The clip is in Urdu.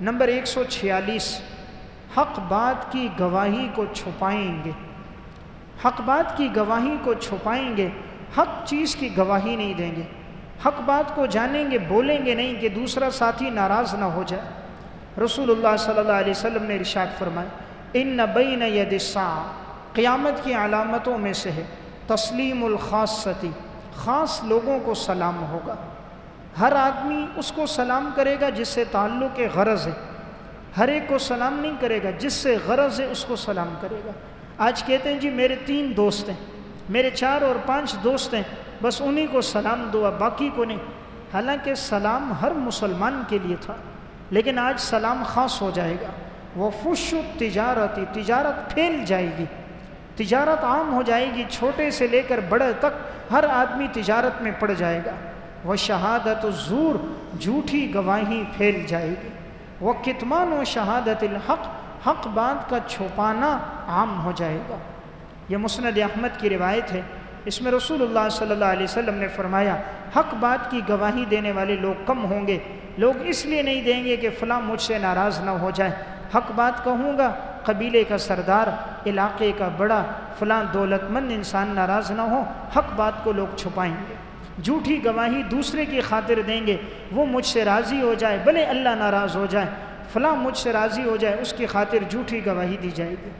نمبر 146، حق بات کی گواہی کو چھپائیں گے، حق بات کی گواہی کو چھپائیں گے، حق چیز کی گواہی نہیں دیں گے، حق بات کو جانیں گے، بولیں گے نہیں کہ دوسرا ساتھی ناراض نہ ہو جائے۔ رسول اللہ صلی اللہ علیہ وسلم نے ارشاد فرمایا، ان بین ید الساعہ، قیامت کی علامتوں میں سے ہے تسلیم الخاصتی، خاص لوگوں کو سلام ہوگا۔ ہر آدمی اس کو سلام کرے گا جس سے تعلق غرض ہے، ہر ایک کو سلام نہیں کرے گا، جس سے غرض ہے اس کو سلام کرے گا۔ آج کہتے ہیں جی میرے 3 دوست ہیں، میرے 4 اور 5 دوست ہیں، بس انہی کو سلام دو، باقی کو نہیں۔ حالانکہ سلام ہر مسلمان کے لیے تھا، لیکن آج سلام خاص ہو جائے گا۔ وفش التجارتی، تجارت پھیل جائے گی، تجارت عام ہو جائے گی، چھوٹے سے لے کر بڑے تک ہر آدمی تجارت میں پڑ جائے گا۔ وشہادت الزور، جھوٹی گواہی پھیل جائے گی۔ وکتمان و شہادت الحق، حق بات کا چھپانا عام ہو جائے گا۔ یہ مسند احمد کی روایت ہے، اس میں رسول اللہ صلی اللہ علیہ وسلم نے فرمایا حق بات کی گواہی دینے والے لوگ کم ہوں گے۔ لوگ اس لیے نہیں دیں گے کہ فلاں مجھ سے ناراض نہ ہو جائے، حق بات کہوں گا، قبیلے کا سردار، علاقے کا بڑا، فلاں دولت مند انسان ناراض نہ ہو، حق بات کو لوگ چھپائیں گے۔ جھوٹی گواہی دوسرے کی خاطر دیں گے، وہ مجھ سے راضی ہو جائے، بھلے اللہ ناراض ہو جائے، فلاں مجھ سے راضی ہو جائے، اس کی خاطر جھوٹی گواہی دی جائے گی۔